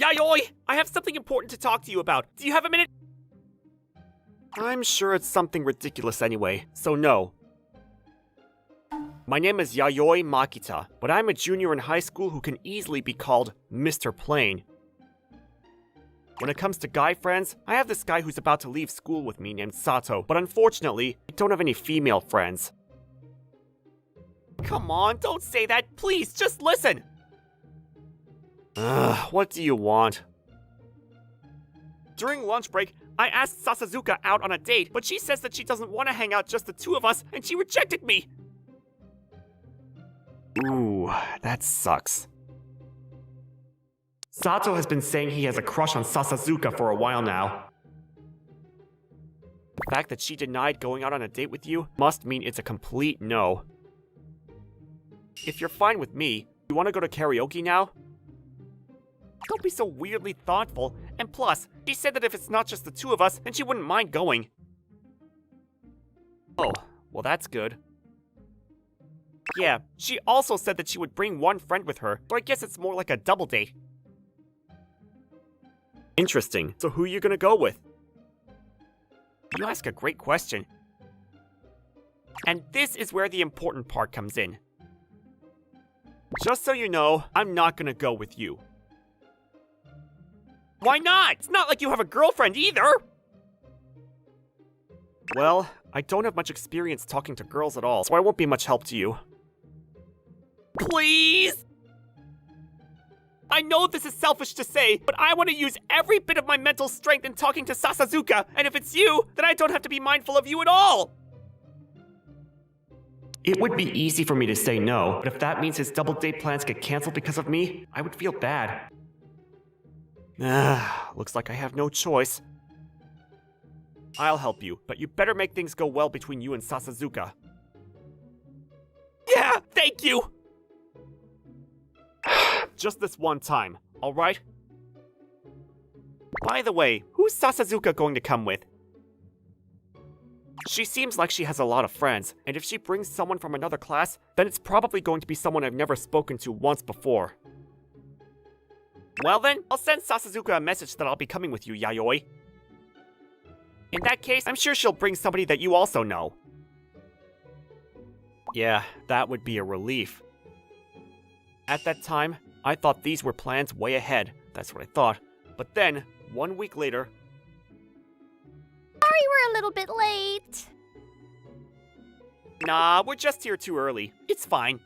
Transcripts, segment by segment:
Yayoi! I have something important to talk to you about. Do you have a minute? I'm sure it's something ridiculous anyway, so no. My name is Yayoi Makita, but I'm a junior in high school who can easily be called Mr. Plain. When it comes to guy friends, I have this guy who's about to leave school with me named Sato, but unfortunately, I don't have any female friends. Come on, don't say that, please, just listen! What do you want? During lunch break, I asked Sasazuka out on a date, but she says that she doesn't want to hang out just the two of us, and she rejected me! Ooh, that sucks. Sato has been saying he has a crush on Sasazuka for a while now. The fact that she denied going out on a date with you must mean it's a complete no. If you're fine with me, you want to go to karaoke now? Don't be so weirdly thoughtful, and plus, she said that if it's not just the two of us, then she wouldn't mind going. Oh, well that's good. Yeah, she also said that she would bring one friend with her, so I guess it's more like a double date. Interesting. So who are you gonna go with? You ask a great question. And this is where the important part comes in. Just so you know, I'm not gonna go with you. Why not? It's not like you have a girlfriend either! Well, I don't have much experience talking to girls at all, so I won't be much help to you. Please! I know this is selfish to say, but I want to use every bit of my mental strength in talking to Sasazuka, and if it's you, then I don't have to be mindful of you at all! It would be easy for me to say no, but if that means his double date plans get cancelled because of me, I would feel bad. Looks like I have no choice. I'll help you, but you better make things go well between you and Sasazuka. Yeah, thank you! Just this one time, alright? By the way, who's Sasazuka going to come with? She seems like she has a lot of friends, and if she brings someone from another class, then it's probably going to be someone I've never spoken to once before. Well then, I'll send Sasazuka a message that I'll be coming with you, Yayoi. In that case, I'm sure she'll bring somebody that you also know. Yeah, that would be a relief. At that time, I thought these were plans way ahead. That's what I thought. But then, 1 week later... Sorry we're a little bit late. Nah, we're just here too early. It's fine.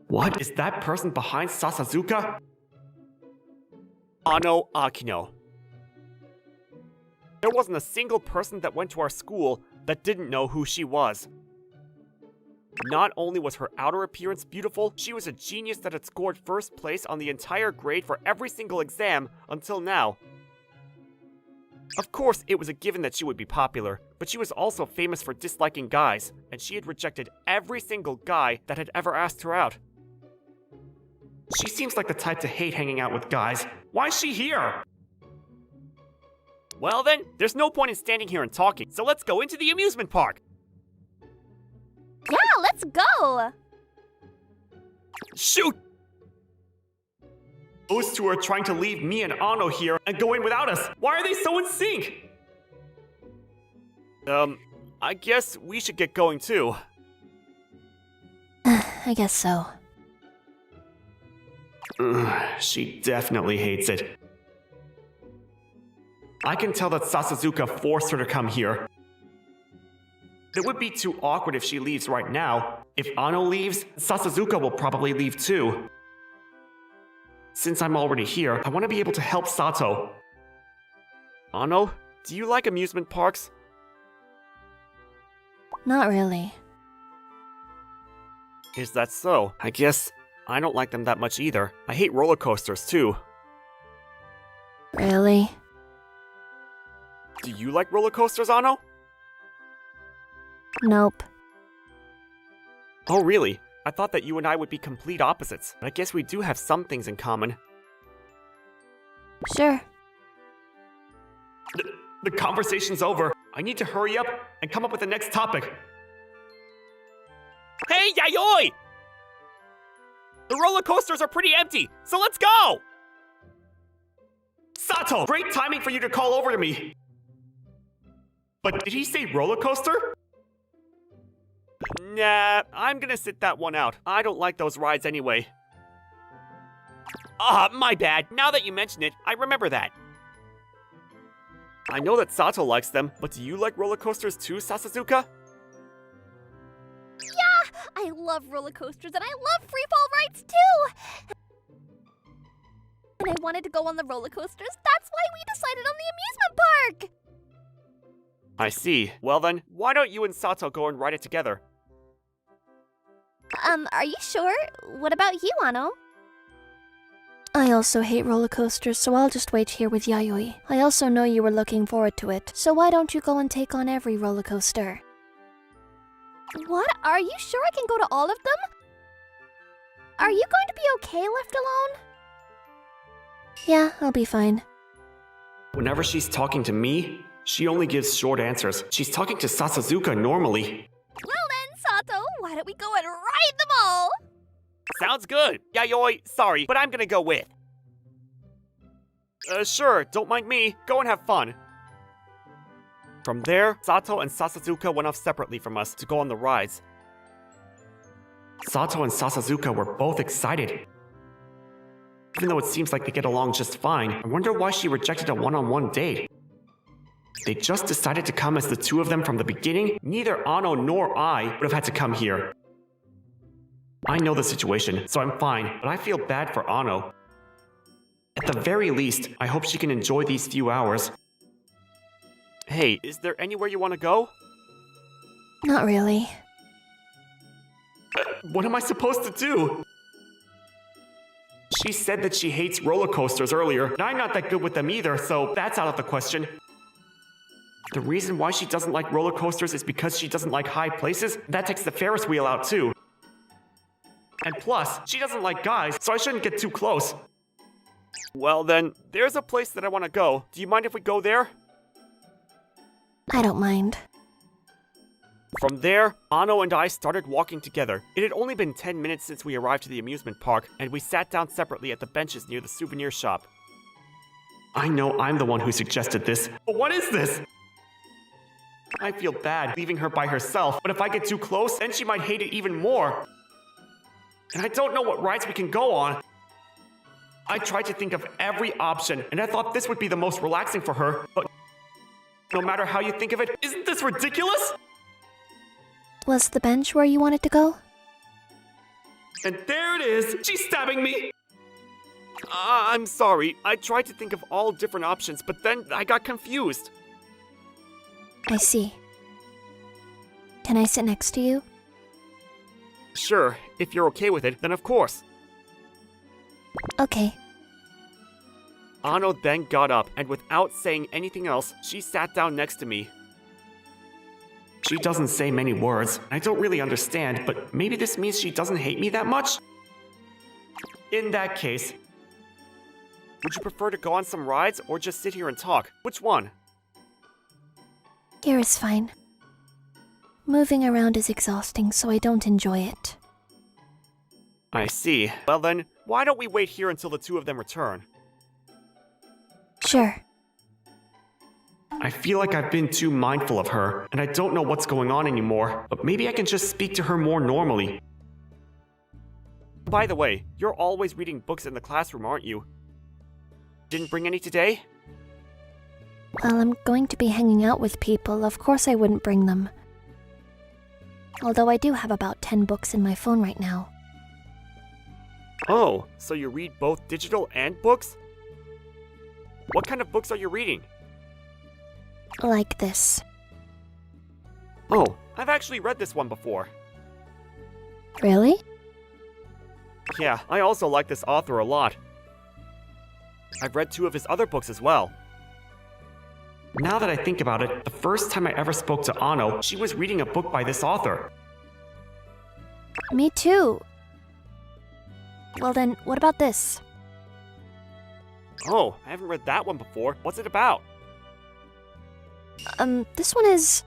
What? Is that person behind Sasazuka? Ano Akino. There wasn't a single person that went to our school that didn't know who she was. Not only was her outer appearance beautiful, she was a genius that had scored first place on the entire grade for every single exam until now. Of course, it was a given that she would be popular, but she was also famous for disliking guys, and she had rejected every single guy that had ever asked her out. She seems like the type to hate hanging out with guys. Why is she here? Well then, there's no point in standing here and talking, so let's go into the amusement park! Yeah, let's go! Shoot! Those two are trying to leave me and Ano here and go in without us. Why are they so in sync? I guess we should get going too. I guess so. She definitely hates it. I can tell that Sasazuka forced her to come here. It would be too awkward if she leaves right now. If Ano leaves, Sasazuka will probably leave too. Since I'm already here, I want to be able to help Sato. Ano, do you like amusement parks? Not really. Is that so? I guess I don't like them that much either. I hate roller coasters too. Really? Do you like roller coasters, Ano? Nope. Oh really? I thought that you and I would be complete opposites, but I guess we do have some things in common. Sure. The conversation's over. I need to hurry up and come up with the next topic. Hey, Yayoi! The roller coasters are pretty empty, so let's go! Sato! Great timing for you to call over to me! But did he say roller coaster? Nah, I'm gonna sit that one out. I don't like those rides anyway. My bad. Now that you mention it, I remember that. I know that Sato likes them, but do you like roller coasters too, Sasazuka? Yeah, I love roller coasters and I love free fall rides too. And I wanted to go on the roller coasters. That's why we decided on the amusement park. I see. Well then, why don't you and Sato go and ride it together? Are you sure? What about you, Ano? I also hate roller coasters, so I'll just wait here with Yayoi. I also know you were looking forward to it, so why don't you go and take on every roller coaster? What? Are you sure I can go to all of them? Are you going to be okay left alone? Yeah, I'll be fine. Whenever she's talking to me, she only gives short answers. She's talking to Sasazuka normally. Well then, Sato, why don't we go and ride them all? Sounds good. Yayoi, sorry, but I'm gonna go with. Sure, don't mind me. Go and have fun. From there, Sato and Sasazuka went off separately from us to go on the rides. Sato and Sasazuka were both excited. Even though it seems like they get along just fine, I wonder why she rejected a one-on-one date. They just decided to come as the two of them from the beginning. Neither Ano nor I would have had to come here. I know the situation, so I'm fine, but I feel bad for Ano. At the very least, I hope she can enjoy these few hours. Hey, is there anywhere you want to go? Not really. What am I supposed to do? She said that she hates roller coasters earlier, and I'm not that good with them either, so that's out of the question. The reason why she doesn't like roller coasters is because she doesn't like high places. That takes the Ferris wheel out too. And plus, she doesn't like guys, so I shouldn't get too close. Well then, there's a place that I want to go. Do you mind if we go there? I don't mind. From there, Ano and I started walking together. It had only been 10 minutes since we arrived to the amusement park, and we sat down separately at the benches near the souvenir shop. I know I'm the one who suggested this, but what is this? I feel bad leaving her by herself, but if I get too close, then she might hate it even more. And I don't know what rides we can go on. I tried to think of every option, and I thought this would be the most relaxing for her, but no matter how you think of it, isn't this ridiculous? Was the bench where you wanted to go? And there it is! She's stabbing me! I'm sorry. I tried to think of all different options, but then I got confused. I see. Can I sit next to you? Sure, if you're okay with it, then of course. Okay. Ano then got up, and without saying anything else, she sat down next to me. She doesn't say many words. I don't really understand, but maybe this means she doesn't hate me that much? In that case, would you prefer to go on some rides or just sit here and talk? Which one? Here is fine. Moving around is exhausting, so I don't enjoy it. I see. Well then, why don't we wait here until the two of them return? Sure. I feel like I've been too mindful of her, and I don't know what's going on anymore, but maybe I can just speak to her more normally. By the way, you're always reading books in the classroom, aren't you? Didn't bring any today? Well, I'm going to be hanging out with people. Of course I wouldn't bring them. Although I do have about 10 books in my phone right now. Oh, so you read both digital and books? What kind of books are you reading? Like this. Oh, I've actually read this one before. Really? Yeah, I also like this author a lot. I've read 2 of his other books as well. Now that I think about it, the first time I ever spoke to Ano, she was reading a book by this author. Me too. Well then, what about this? Oh, I haven't read that one before. What's it about? This one is...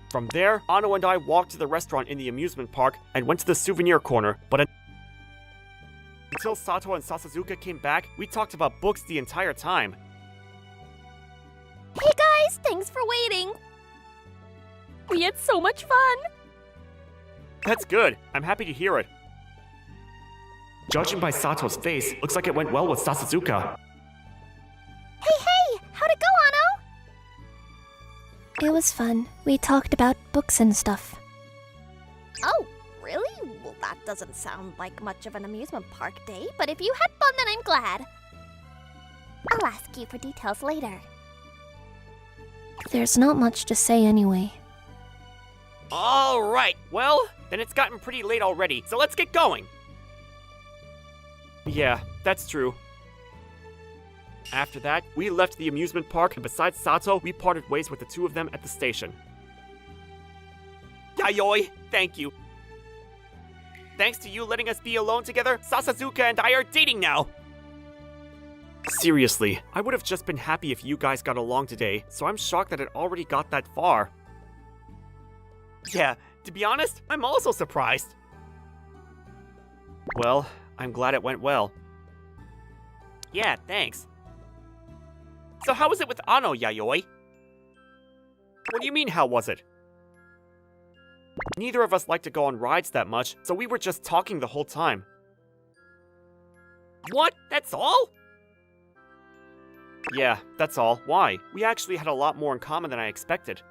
From there, Ano and I walked to the restaurant in the amusement park and went to the souvenir corner, but Until Sato and Sasazuka came back, we talked about books the entire time. Hey guys, thanks for waiting. We had so much fun. That's good. I'm happy to hear it. Judging by Sato's face, looks like it went well with Sasazuka. Hey, how'd it go, Ano? It was fun. We talked about books and stuff. Oh, really? Well, that doesn't sound like much of an amusement park day, but if you had fun, then I'm glad. I'll ask you for details later. There's not much to say anyway. Alright, well, then it's gotten pretty late already, so let's get going. Yeah, that's true. After that, we left the amusement park, and besides Sato, we parted ways with the two of them at the station. Yayoi, thank you. Thanks to you letting us be alone together, Sasazuka and I are dating now! Seriously, I would have just been happy if you guys got along today, so I'm shocked that it already got that far. Yeah, to be honest, I'm also surprised. Well, I'm glad it went well. Yeah, thanks. So how was it with Ano, Yayoi? What do you mean, how was it? Neither of us like to go on rides that much, so we were just talking the whole time. What? That's all? Yeah, that's all. Why? We actually had a lot more in common than I expected.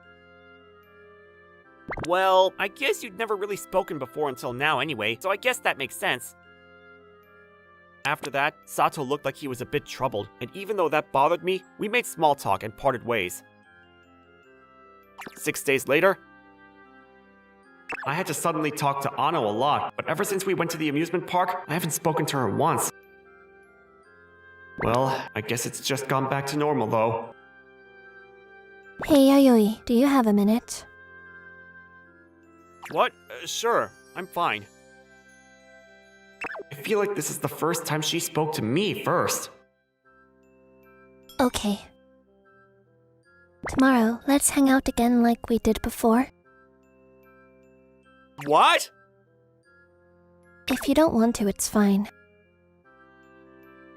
Well, I guess you'd never really spoken before until now anyway, so I guess that makes sense. After that, Sato looked like he was a bit troubled, and even though that bothered me, we made small talk and parted ways. 6 days later, I had to suddenly talk to Ano a lot, but ever since we went to the amusement park, I haven't spoken to her once. Well, I guess it's just gone back to normal though. Hey Yayoi, do you have a minute? What? Sure, I'm fine. I feel like this is the first time she spoke to me first. Okay. Tomorrow, let's hang out again like we did before. What? If you don't want to, it's fine.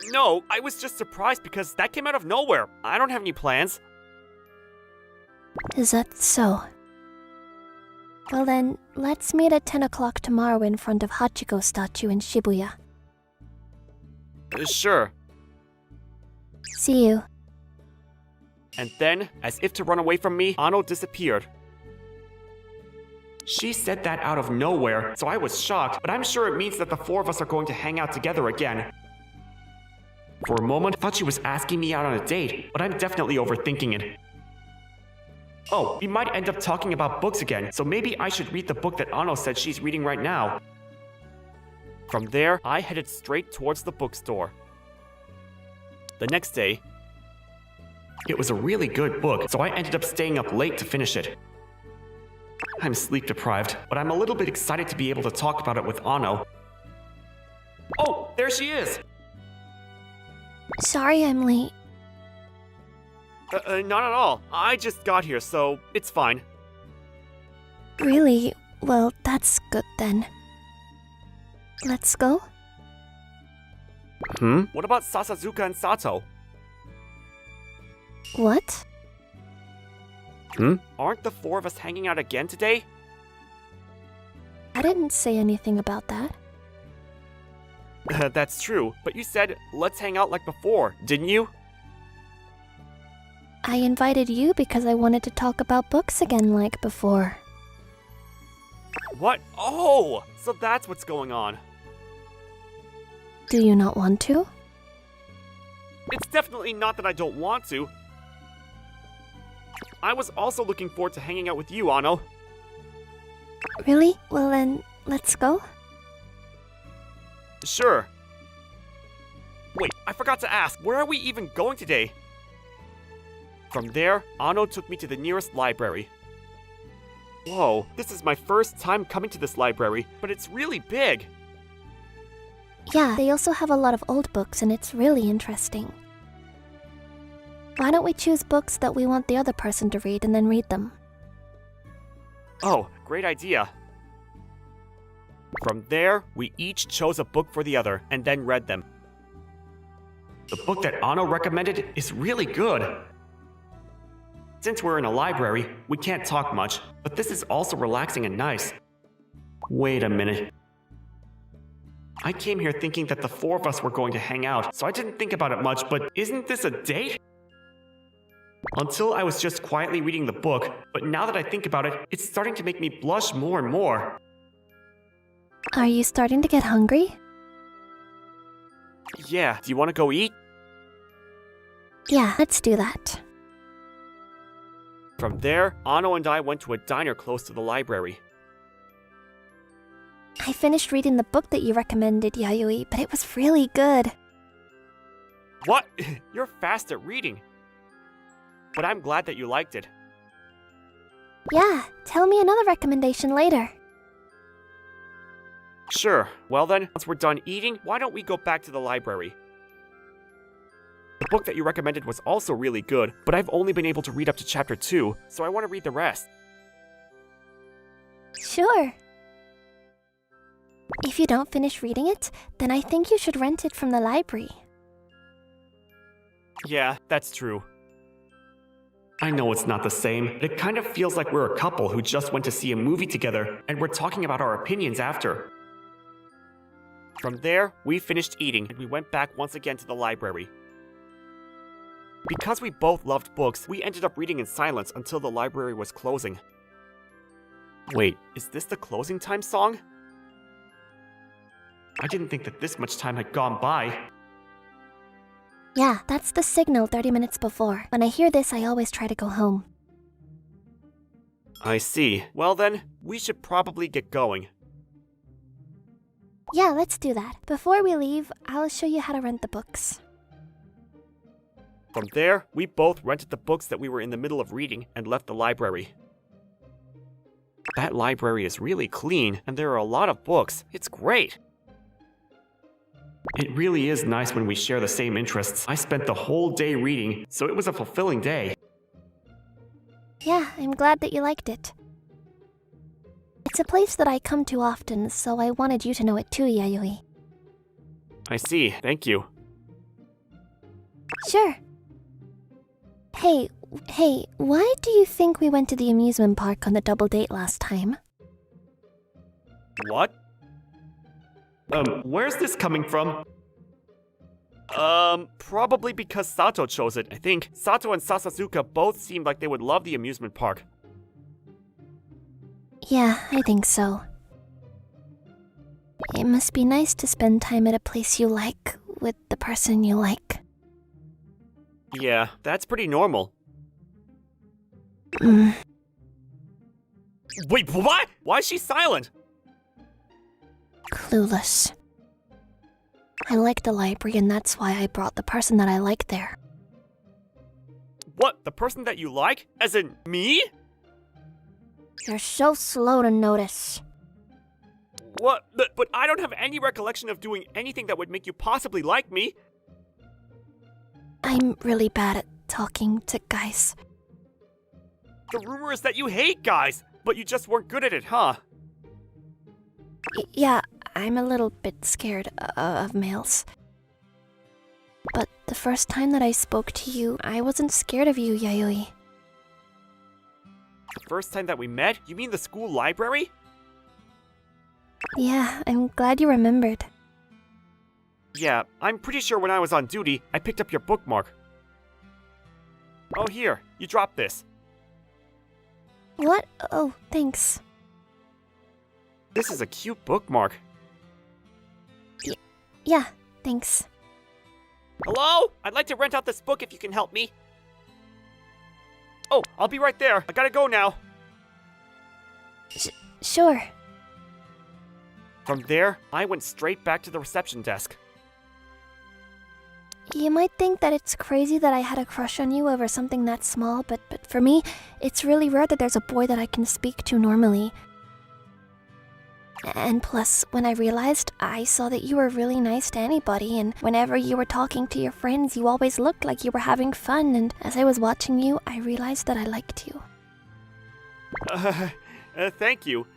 No, I was just surprised because that came out of nowhere. I don't have any plans. Is that so? Well then, let's meet at 10 o'clock tomorrow in front of Hachiko's statue in Shibuya. Sure. See you. And then, as if to run away from me, Ano disappeared. She said that out of nowhere, so I was shocked, but I'm sure it means that the four of us are going to hang out together again. For a moment, I thought she was asking me out on a date, but I'm definitely overthinking it. Oh, we might end up talking about books again, so maybe I should read the book that Ano said she's reading right now. From there, I headed straight towards the bookstore. The next day, it was a really good book, so I ended up staying up late to finish it. I'm sleep deprived, but I'm a little bit excited to be able to talk about it with Ano. Oh, there she is! Sorry I'm late. Not at all. I just got here, so it's fine. Really? Well, that's good then. Let's go? What about Sasazuka and Sato? What? Aren't the four of us hanging out again today? I didn't say anything about that. That's true, but you said, let's hang out like before, didn't you? I invited you because I wanted to talk about books again like before. What? Oh! So that's what's going on. Do you not want to? It's definitely not that I don't want to. I was also looking forward to hanging out with you, Ano. Really? Well then, let's go? Sure. Wait, I forgot to ask, where are we even going today? From there, Ano took me to the nearest library. Whoa, this is my first time coming to this library, but it's really big. Yeah, they also have a lot of old books and it's really interesting. Why don't we choose books that we want the other person to read and then read them? Oh, great idea. From there, we each chose a book for the other and then read them. The book that Ano recommended is really good. Since we're in a library, we can't talk much, but this is also relaxing and nice. Wait a minute. I came here thinking that the four of us were going to hang out, so I didn't think about it much, but isn't this a date? Until I was just quietly reading the book, but now that I think about it, it's starting to make me blush more and more. Are you starting to get hungry? Yeah, do you want to go eat? Yeah, let's do that. From there, Ano and I went to a diner close to the library. I finished reading the book that you recommended, Yayoi, but it was really good. What? You're fast at reading. But I'm glad that you liked it. Yeah, tell me another recommendation later. Sure. Well then, once we're done eating, why don't we go back to the library? The book that you recommended was also really good, but I've only been able to read up to chapter 2, so I want to read the rest. Sure. If you don't finish reading it, then I think you should rent it from the library. Yeah, that's true. I know it's not the same, but it kind of feels like we're a couple who just went to see a movie together, and we're talking about our opinions after. From there, we finished eating, and we went back once again to the library. Because we both loved books, we ended up reading in silence until the library was closing. Wait, is this the closing time song? I didn't think that this much time had gone by. Yeah, that's the signal 30 minutes before. When I hear this, I always try to go home. I see. Well then, we should probably get going. Yeah, let's do that. Before we leave, I'll show you how to rent the books. From there, we both rented the books that we were in the middle of reading and left the library. That library is really clean, and there are a lot of books. It's great. It really is nice when we share the same interests. I spent the whole day reading, so it was a fulfilling day. Yeah, I'm glad that you liked it. It's a place that I come to often, so I wanted you to know it too, Yayoi. I see, thank you. Sure. Hey, why do you think we went to the amusement park on the double date last time? What? Where's this coming from? Probably because Sato chose it, I think. Sato and Sasazuka both seemed like they would love the amusement park. Yeah, I think so. It must be nice to spend time at a place you like, with the person you like. Yeah, that's pretty normal. Wait, what? Why is she silent? Clueless. I like the library, and that's why I brought the person that I like there. What, the person that you like? As in me? You're so slow to notice. What? But I don't have any recollection of doing anything that would make you possibly like me. I'm really bad at talking to guys. The rumor is that you hate guys, but you just weren't good at it, huh? Yeah, I'm a little bit scared of males. But the first time that I spoke to you, I wasn't scared of you, Yayoi. The first time that we met? You mean the school library? Yeah, I'm glad you remembered. Yeah, I'm pretty sure when I was on duty, I picked up your bookmark. Oh, here, you dropped this. What? Oh, thanks. This is a cute bookmark. Yeah, thanks. Hello? I'd like to rent out this book if you can help me. Oh, I'll be right there. I gotta go now. Sure. From there, I went straight back to the reception desk. You might think that it's crazy that I had a crush on you over something that small, but for me, it's really rare that there's a boy that I can speak to normally. And plus, when I realized, I saw that you were really nice to anybody, and whenever you were talking to your friends, you always looked like you were having fun, and as I was watching you, I realized that I liked you. Thank you.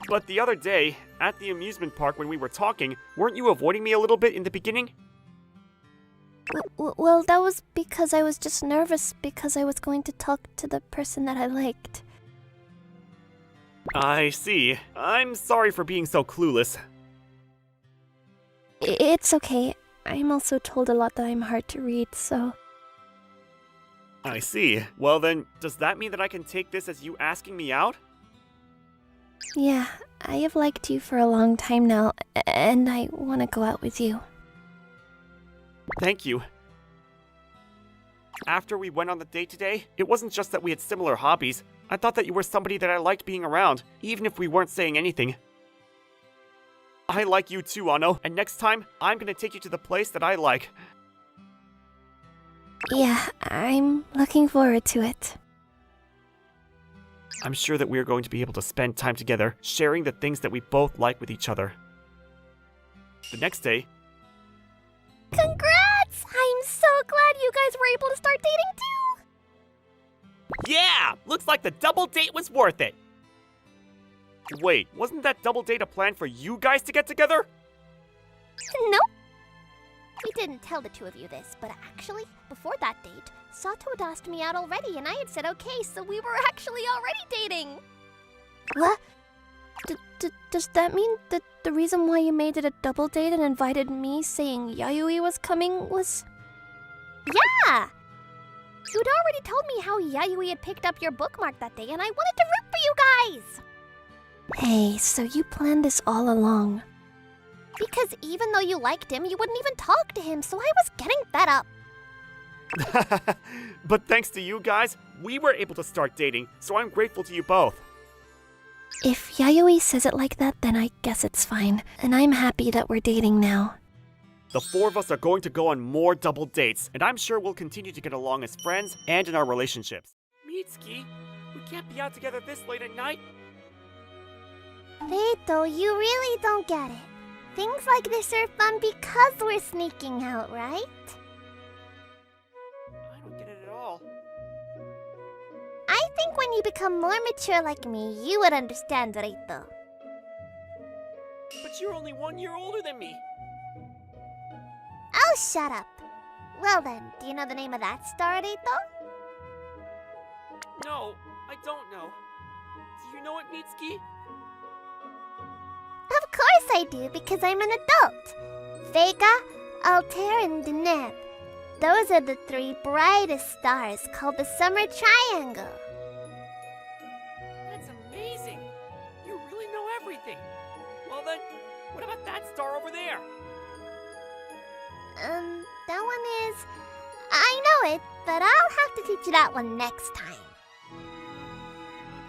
But the other day, at the amusement park when we were talking, weren't you avoiding me a little bit in the beginning? Well, that was because I was just nervous because I was going to talk to the person that I liked. I see. I'm sorry for being so clueless. It's okay. I'm also told a lot that I'm hard to read, so... I see. Well then, does that mean that I can take this as you asking me out? Yeah, I have liked you for a long time now, and I want to go out with you. Thank you. After we went on the date today, it wasn't just that we had similar hobbies. I thought that you were somebody that I liked being around, even if we weren't saying anything. I like you too, Ano, and next time, I'm gonna take you to the place that I like. Yeah, I'm looking forward to it. I'm sure that we're going to be able to spend time together, sharing the things that we both like with each other. The next day... Congrats! I'm so glad you guys were able to start dating too! Yeah! Looks like the double date was worth it! Wait, wasn't that double date a plan for you guys to get together? Nope. We didn't tell the two of you this, but actually, before that date, Sato had asked me out already and I had said okay, so we were actually already dating! What? Does that mean that the reason why you made it a double date and invited me saying Yayoi was coming was... Yeah! You'd already told me how Yayoi had picked up your bookmark that day and I wanted to root for you guys! Hey, so you planned this all along. Because even though you liked him, you wouldn't even talk to him, so I was getting fed up. But thanks to you guys, we were able to start dating, so I'm grateful to you both. If Yayoi says it like that, then I guess it's fine. And I'm happy that we're dating now. The four of us are going to go on more double dates, and I'm sure we'll continue to get along as friends and in our relationships. Mitsuki, we can't be out together this late at night. Reito, you really don't get it. Things like this are fun because we're sneaking out, right? I don't get it at all. I think when you become more mature like me, you would understand, Reito. But you're only 1 year older than me. Oh, shut up. Well then, do you know the name of that star, Reito? No, I don't know. Do you know it, Mitsuki? Of course I do, because I'm an adult. Vega, Altair, and Deneb. Those are the 3 brightest stars called the Summer Triangle. That's amazing. You really know everything. Well then, what about that star over there? That one is... I know it, but I'll have to teach you that one next time.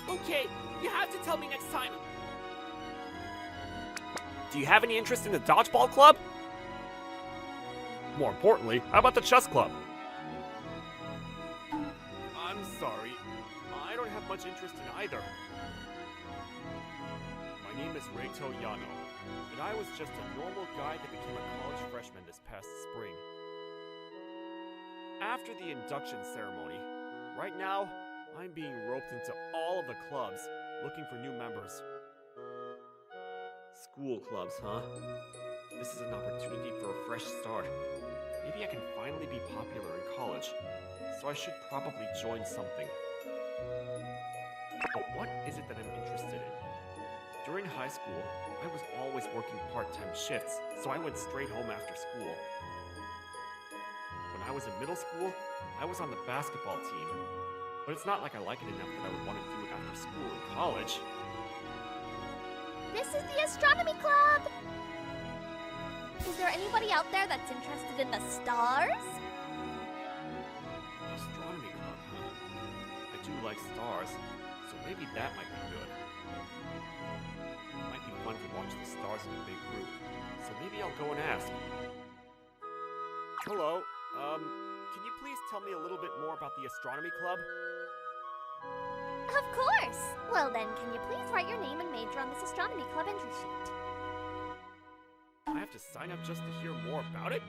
Okay, you have to tell me next time. Do you have any interest in the dodgeball club? More importantly, how about the chess club? I'm sorry, I don't have much interest in either. My name is Reito Yano, and I was just a normal guy that became a college freshman this past spring. After the induction ceremony, right now, I'm being roped into all of the clubs, looking for new members. School clubs, huh? This is an opportunity for a fresh start. Maybe I can finally be popular in college, so I should probably join something. But what is it that I'm interested in? During high school, I was always working part-time shifts, so I went straight home after school. When I was in middle school, I was on the basketball team, but it's not like I like it enough that I would want to do it after school in college. This is the Astronomy Club! Is there anybody out there that's interested in the stars? Astronomy club, huh? I do like stars, so maybe that might be good. It might be fun to watch the stars in a big group, so maybe I'll go and ask. Hello, can you please tell me a little bit more about the Astronomy club? Of course! Well then, can you please write your name and major on this Astronomy Club entry sheet? I have to sign up just to hear more about it?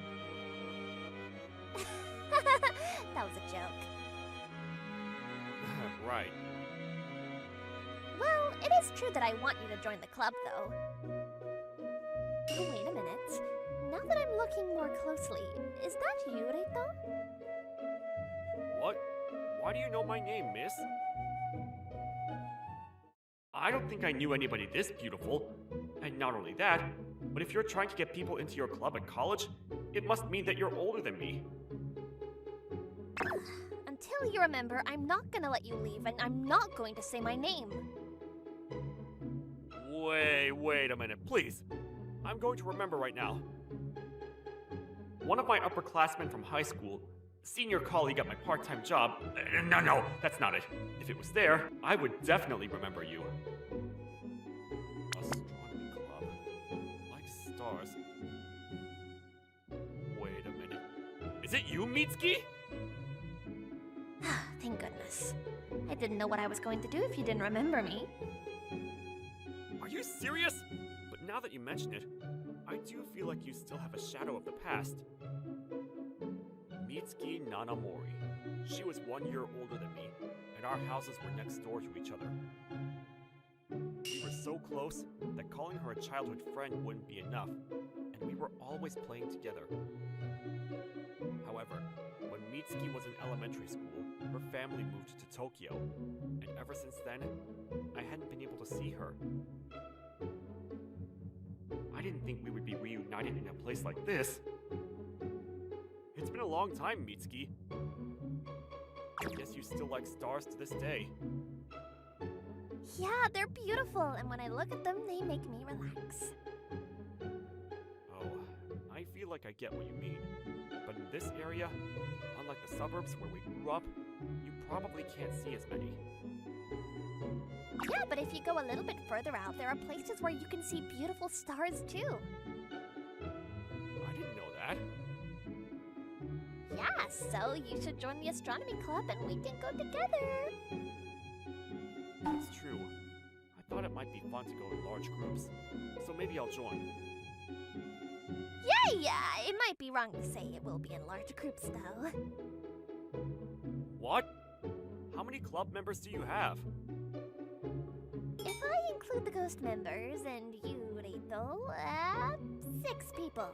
That was a joke. Right. Well, it is true that I want you to join the club, though. Oh, wait a minute. Now that I'm looking more closely, is that you, Reito? What? Why do you know my name, miss? I don't think I knew anybody this beautiful. And not only that, but if you're trying to get people into your club at college, it must mean that you're older than me. Until you remember, I'm not gonna let you leave, and I'm not going to say my name. Wait a minute, please. I'm going to remember right now. One of my upperclassmen from high school, senior colleague at my part-time job. No, that's not it. If it was there, I would definitely remember you. Astronomy Club. Like stars. Wait a minute. Is it you, Mitsuki? Thank goodness. I didn't know what I was going to do if you didn't remember me. Are you serious? But now that you mention it, I do feel like you still have a shadow of the past. Mitsuki Nanamori. She was 1 year older than me, and our houses were next door to each other. We were so close that calling her a childhood friend wouldn't be enough, and we were always playing together. However, when Mitsuki was in elementary school, her family moved to Tokyo, and ever since then, I hadn't been able to see her. I didn't think we would be reunited in a place like this. It's been a long time, Mitsuki. I guess you still like stars to this day. Yeah, they're beautiful, and when I look at them, they make me relax. Oh, I feel like I get what you mean. But in this area, unlike the suburbs where we grew up, you probably can't see as many. Yeah, but if you go a little bit further out, there are places where you can see beautiful stars too. I didn't know that. Yeah, so you should join the astronomy club and we can go together. It's true. I thought it might be fun to go in large groups, so maybe I'll join. Yeah, it might be wrong to say it will be in large groups though. What? How many club members do you have? If I include the ghost members and you, Reito, 6 people.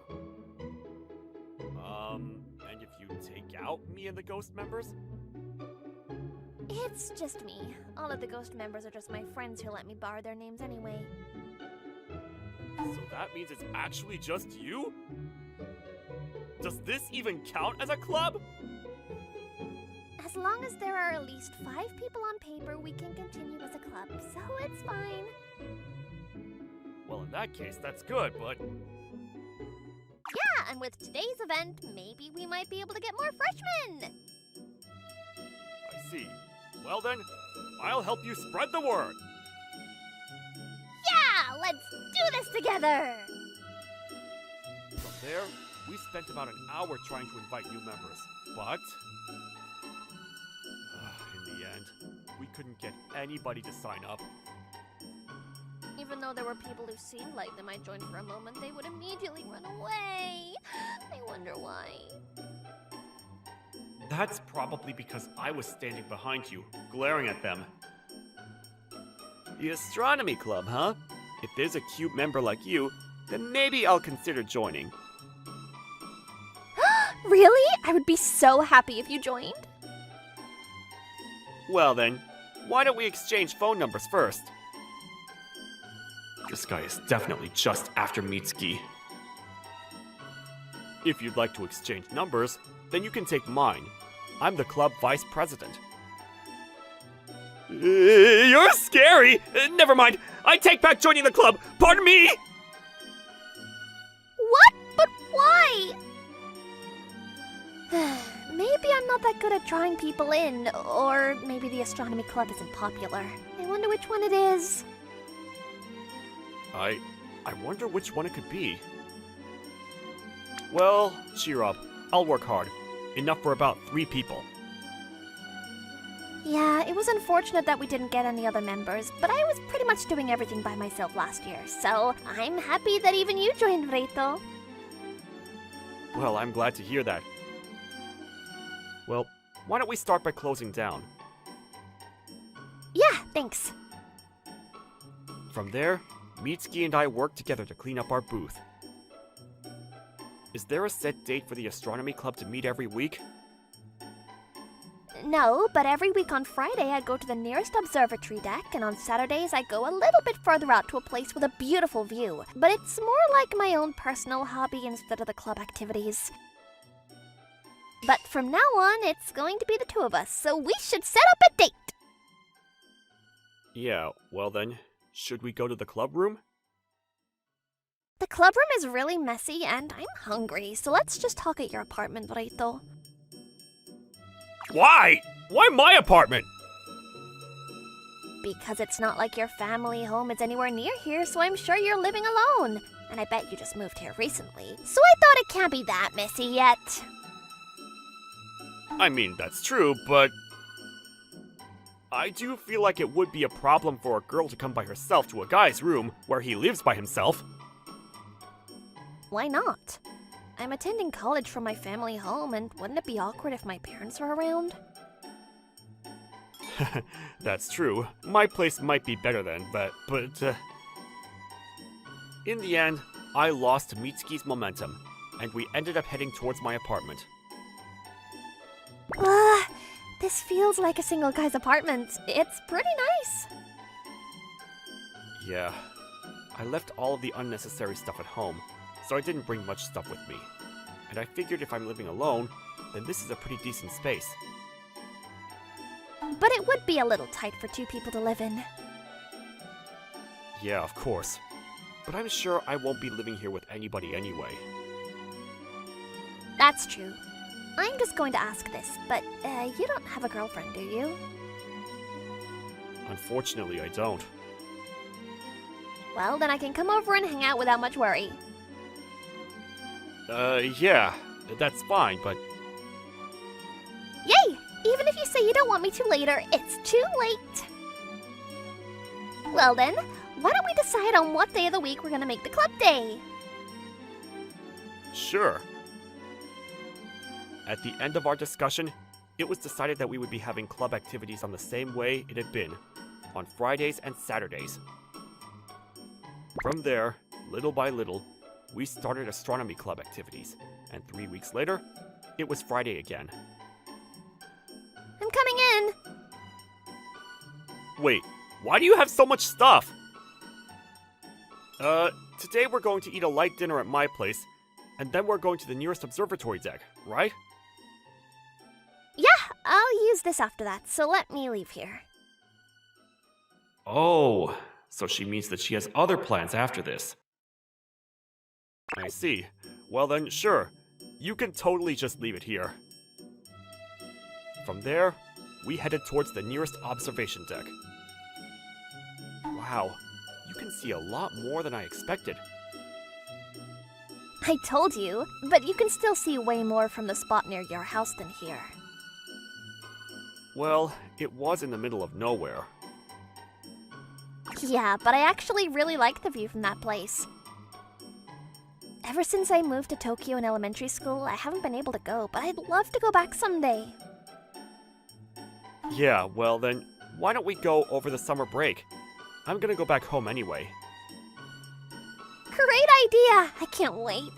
And if you take out me and the ghost members? It's just me. All of the ghost members are just my friends who let me borrow their names anyway. So that means it's actually just you? Does this even count as a club? As long as there are at least 5 people on paper, we can continue as a club, so it's fine. Well, in that case, that's good, but... Yeah, and with today's event, maybe we might be able to get more freshmen! I see. Well then, I'll help you spread the word! Yeah, let's do this together! From there, we spent about an hour trying to invite new members, but... in the end, we couldn't get anybody to sign up. Even though there were people who seemed like they might join for a moment, they would immediately run away. I wonder why. That's probably because I was standing behind you, glaring at them. The Astronomy Club, huh? If there's a cute member like you, then maybe I'll consider joining. Really? I would be so happy if you joined. Well then, why don't we exchange phone numbers first? This guy is definitely just after Mitsuki. If you'd like to exchange numbers, then you can take mine. I'm the club vice president. You're scary! Never mind, I take back joining the club! Pardon me! What? But why? Maybe I'm not that good at drawing people in, or maybe the astronomy club isn't popular. I wonder which one it is. I wonder which one it could be. Well, cheer up. I'll work hard. Enough for about 3 people. Yeah, it was unfortunate that we didn't get any other members, but I was pretty much doing everything by myself last year, so I'm happy that even you joined, Reito. Well, I'm glad to hear that. Well, why don't we start by closing down? Yeah, thanks. From there, Mitsuki and I worked together to clean up our booth. Is there a set date for the Astronomy Club to meet every week? No, but every week on Friday I go to the nearest observatory deck, and on Saturdays I go a little bit further out to a place with a beautiful view. But it's more like my own personal hobby instead of the club activities. But from now on, it's going to be the two of us, so we should set up a date! Yeah, well then, should we go to the club room? The club room is really messy, and I'm hungry, so let's just talk at your apartment, Rito. Why? Why my apartment? Because it's not like your family home is anywhere near here, so I'm sure you're living alone. And I bet you just moved here recently, so I thought it can't be that messy yet. I mean, that's true, but I do feel like it would be a problem for a girl to come by herself to a guy's room where he lives by himself. Why not? I'm attending college from my family home, and wouldn't it be awkward if my parents were around? That's true. My place might be better then, but in the end, I lost Mitsuki's momentum, and we ended up heading towards my apartment. This feels like a single guy's apartment. It's pretty nice. Yeah. I left all of the unnecessary stuff at home, so I didn't bring much stuff with me. And I figured if I'm living alone, then this is a pretty decent space. But it would be a little tight for two people to live in. Yeah, of course. But I'm sure I won't be living here with anybody anyway. That's true. I'm just going to ask this, but you don't have a girlfriend, do you? Unfortunately, I don't. Well, then I can come over and hang out without much worry. Yeah, that's fine, but... Yay! Even if you say you don't want me to later, it's too late! Well then, why don't we decide on what day of the week we're gonna make the club day? Sure. At the end of our discussion, it was decided that we would be having club activities on the same way it had been, on Fridays and Saturdays. From there, little by little, we started Astronomy Club activities, and 3 weeks later, it was Friday again. I'm coming in! Wait, why do you have so much stuff? Today we're going to eat a light dinner at my place, and then we're going to the nearest observatory deck, right? Yeah, I'll use this after that, so let me leave here. Oh, so she means that she has other plans after this. I see. Well then, sure. You can totally just leave it here. From there, we headed towards the nearest observation deck. Wow, you can see a lot more than I expected. I told you, but you can still see way more from the spot near your house than here. Well, it was in the middle of nowhere. Yeah, but I actually really like the view from that place. Ever since I moved to Tokyo in elementary school, I haven't been able to go, but I'd love to go back someday. Yeah, well then, why don't we go over the summer break? I'm gonna go back home anyway. Great idea! I can't wait.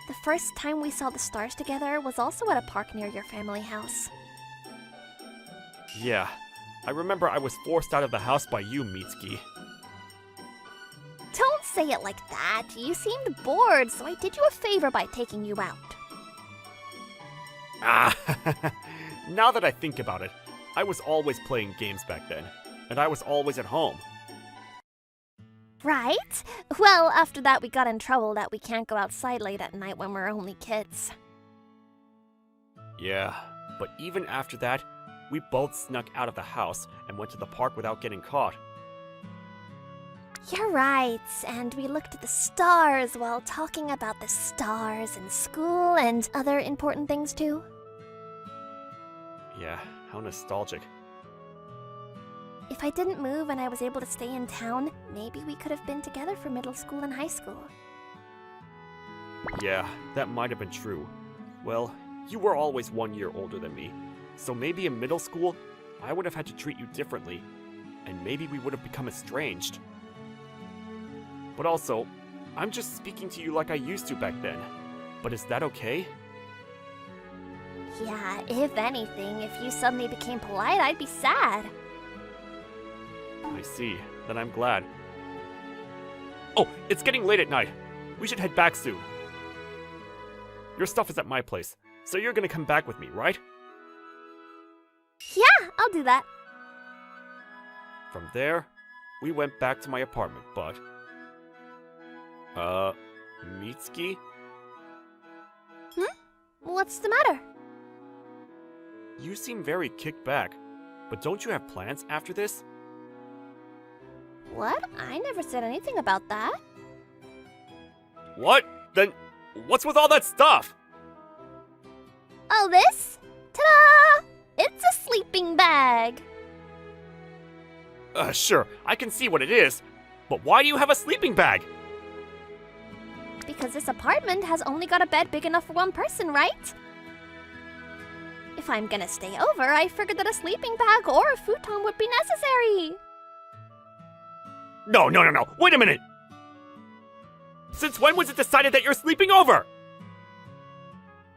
The first time we saw the stars together was also at a park near your family house. Yeah, I remember I was forced out of the house by you, Mitsuki. Don't say it like that. You seemed bored, so I did you a favor by taking you out. Ah, now that I think about it, I was always playing games back then, and I was always at home. Right? Well, after that we got in trouble that we can't go outside late at night when we're only kids. Yeah, but even after that, we both snuck out of the house and went to the park without getting caught. You're right, and we looked at the stars while talking about the stars in school and other important things too. Yeah, how nostalgic. If I didn't move and I was able to stay in town, maybe we could have been together for middle school and high school. Yeah, that might have been true. Well, you were always 1 year older than me, so maybe in middle school, I would have had to treat you differently. and maybe we would have become estranged. But also, I'm just speaking to you like I used to back then. But is that okay? Yeah, if anything, if you suddenly became polite, I'd be sad. I see. Then I'm glad. Oh, it's getting late at night. We should head back soon. Your stuff is at my place, so you're gonna come back with me, right? Yeah, I'll do that. From there, we went back to my apartment, but... Mitsuki? What's the matter? You seem very kicked back, but don't you have plans after this? What? I never said anything about that. What? Then, what's with all that stuff? Oh, this? Ta-da! It's a sleeping bag. Sure, I can see what it is. But why do you have a sleeping bag? Because this apartment has only got a bed big enough for one person, right? If I'm gonna stay over, I figured that a sleeping bag or a futon would be necessary. No, wait a minute! Since when was it decided that you're sleeping over?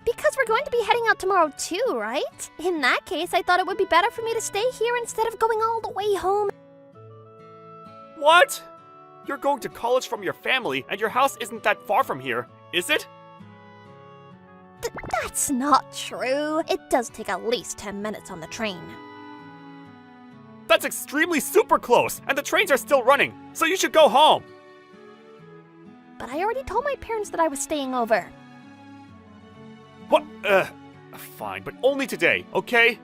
Because we're going to be heading out tomorrow too, right? In that case, I thought it would be better for me to stay here instead of going all the way home. What? You're going to college from your family, and your house isn't that far from here, is it? That's not true. It does take at least 10 minutes on the train. That's extremely super close, and the trains are still running, so you should go home. But I already told my parents that I was staying over. What? Fine, but only today, okay?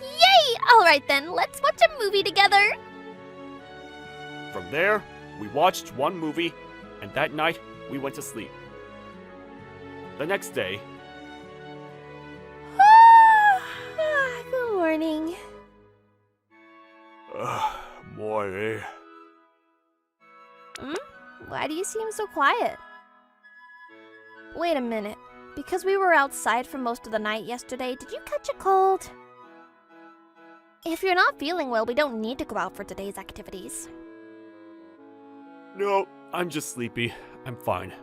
Yay! Alright then, let's watch a movie together. From there, we watched one movie, and that night, we went to sleep. The next day... Good morning. Morning. Why do you seem so quiet? Wait a minute. Because we were outside for most of the night yesterday, did you catch a cold? If you're not feeling well, we don't need to go out for today's activities. No, I'm just sleepy. I'm fine.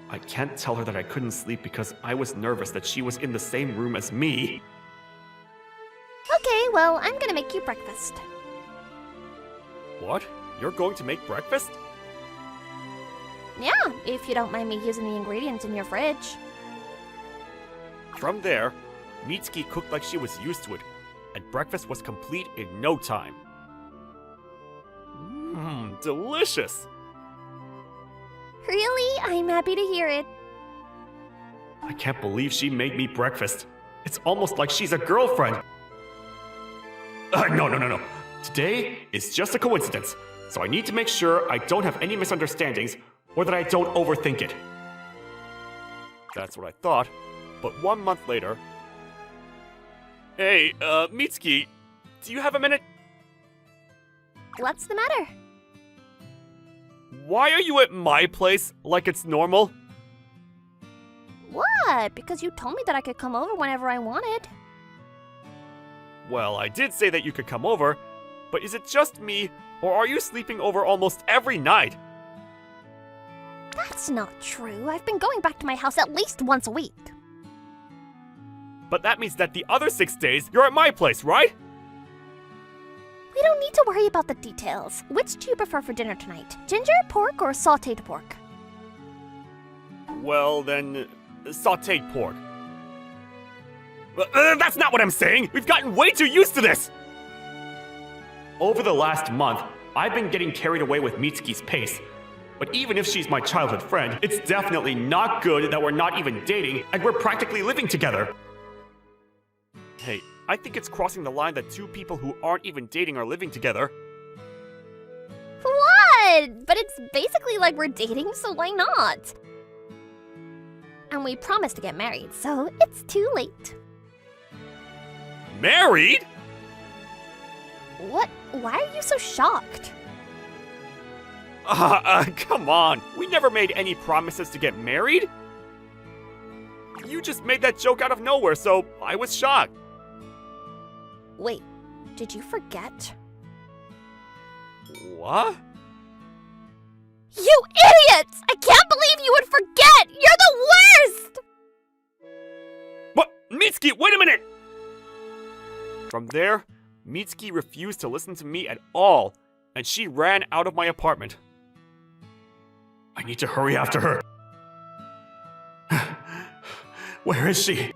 I can't tell her that I couldn't sleep because I was nervous that she was in the same room as me. Okay, well, I'm gonna make you breakfast. What? You're going to make breakfast? Yeah, if you don't mind me using the ingredients in your fridge. From there, Mitsuki cooked like she was used to it, and breakfast was complete in no time. Delicious! Really? I'm happy to hear it. I can't believe she made me breakfast. It's almost like she's a girlfriend. No. Today is just a coincidence, so I need to make sure I don't have any misunderstandings or that I don't overthink it. That's what I thought, but 1 month later... Hey, Mitsuki, do you have a minute? What's the matter? Why are you at my place like it's normal? What? Because you told me that I could come over whenever I wanted. Well, I did say that you could come over, but is it just me, or are you sleeping over almost every night? That's not true. I've been going back to my house at least once a week. But that means that the other 6 days, you're at my place, right? We don't need to worry about the details. Which do you prefer for dinner tonight? Ginger, pork, or sautéed pork? Well, then, sautéed pork. That's not what I'm saying! We've gotten way too used to this! Over the last month, I've been getting carried away with Mitsuki's pace. But even if she's my childhood friend, it's definitely not good that we're not even dating and we're practically living together. Hey, I think it's crossing the line that two people who aren't even dating are living together. What? But it's basically like we're dating, so why not? And we promised to get married, so it's too late. Married? What? Why are you so shocked? Come on. We never made any promises to get married. You just made that joke out of nowhere, so I was shocked. Wait, Did you forget? What? You idiots! I can't believe you would forget! You're the worst! What? Mitsuki, wait a minute! From there, Mitsuki refused to listen to me at all, and she ran out of my apartment. I need to hurry after her. Where is she?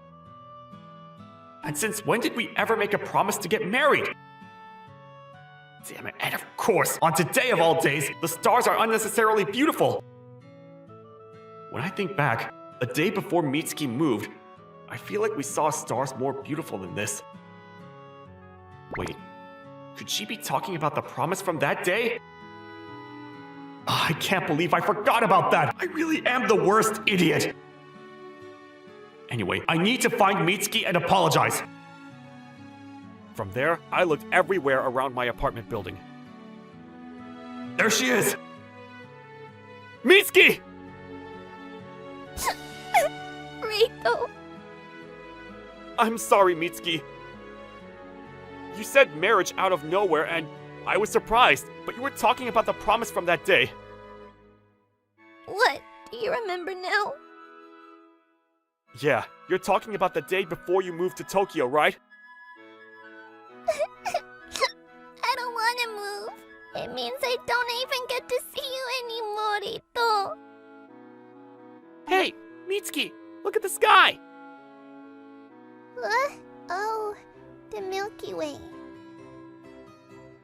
And since when did we ever make a promise to get married? Damn it, and of course, on today of all days, the stars are unnecessarily beautiful. When I think back, the day before Mitsuki moved, I feel like we saw stars more beautiful than this. Wait, could she be talking about the promise from that day? I can't believe I forgot about that! I really am the worst idiot! Anyway, I need to find Mitsuki and apologize. From there, I looked everywhere around my apartment building. There she is! Mitsuki! Rito. I'm sorry, Mitsuki. You said marriage out of nowhere and I was surprised, but you were talking about the promise from that day. What? Do you remember now? Yeah, you're talking about the day before you moved to Tokyo, right? I don't want to move. It means I don't even get to see you anymore, Rito. Hey, Mitsuki, look at the sky! What? Oh, the Milky Way.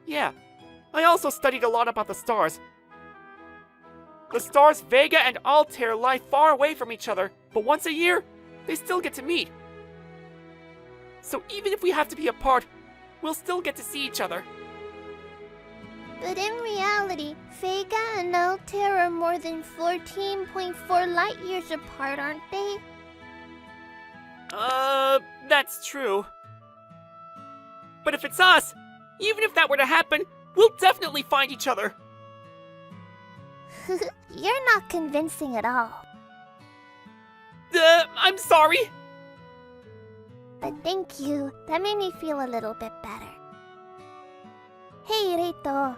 Yeah, I also studied a lot about the stars. The stars Vega and Altair lie far away from each other, but once a year, they still get to meet. So even if we have to be apart, we'll still get to see each other. But in reality, Vega and Altair are more than 14.4 light years apart, aren't they? That's true. But if it's us, even if that were to happen, we'll definitely find each other. You're not convincing at all. I'm sorry. But thank you. That made me feel a little bit better. Hey, Rito.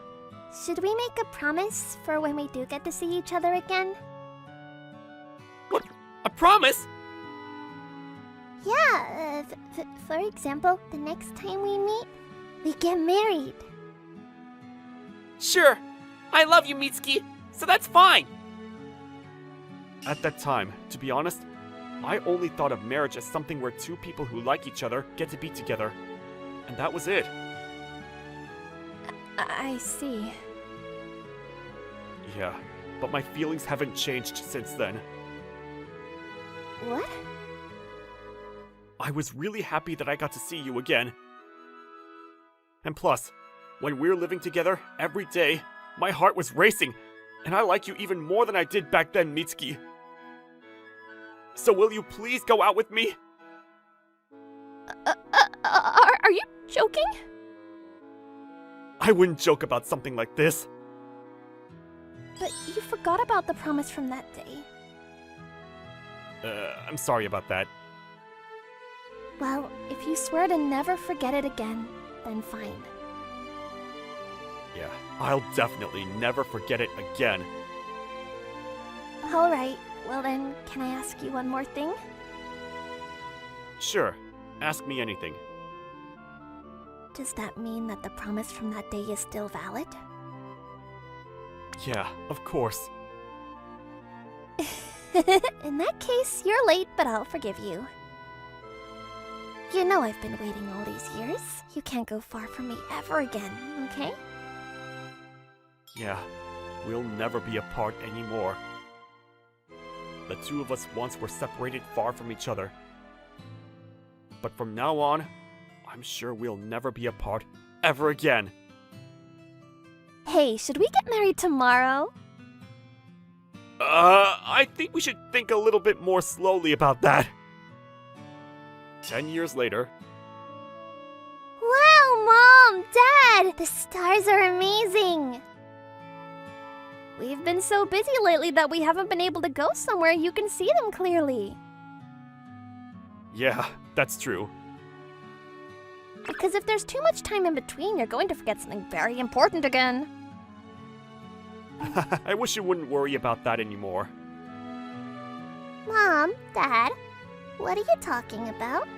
Should we make a promise for when we do get to see each other again? What? A promise? Yeah, for example, the next time we meet, we get married. Sure. I love you, Mitsuki, so that's fine. At that time, to be honest, I only thought of marriage as something where two people who like each other get to be together. And that was it. I see. Yeah, but my feelings haven't changed since then. What? I was really happy that I got to see you again. And plus, when we're living together every day, my heart was racing, and I like you even more than I did back then, Mitsuki. So will you please go out with me? Are you joking? I wouldn't joke about something like this. But you forgot about the promise from that day. I'm sorry about that. Well, if you swear to never forget it again, then fine. Yeah, I'll definitely never forget it again. Alright, well then, can I ask you one more thing? Sure, ask me anything. Does that mean that the promise from that day is still valid? Yeah, of course. In that case, you're late, but I'll forgive you. You know I've been waiting all these years. You can't go far from me ever again, okay? Yeah, we'll never be apart anymore. The two of us once were separated far from each other. But from now on, I'm sure we'll never be apart ever again. Hey, should we get married tomorrow? I think we should think a little bit more slowly about that. 10 years later. Wow, Mom! Dad! The stars are amazing! We've been so busy lately that we haven't been able to go somewhere you can see them clearly. Yeah, that's true. Because if there's too much time in between, you're going to forget something very important again. I wish you wouldn't worry about that anymore. Mom, Dad, what are you talking about?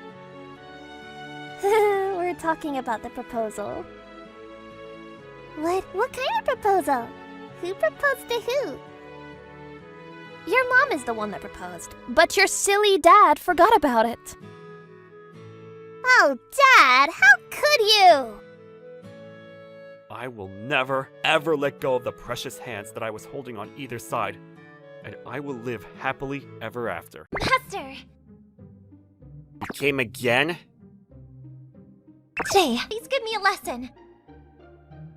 We're talking about the proposal. What kind of proposal? Who proposed to who? Your mom is the one that proposed, but your silly dad forgot about it. Oh, Dad, how could you? I will never, ever let go of the precious hands that I was holding on either side, and I will live happily ever after. Master! You came again? Today, please give me a lesson.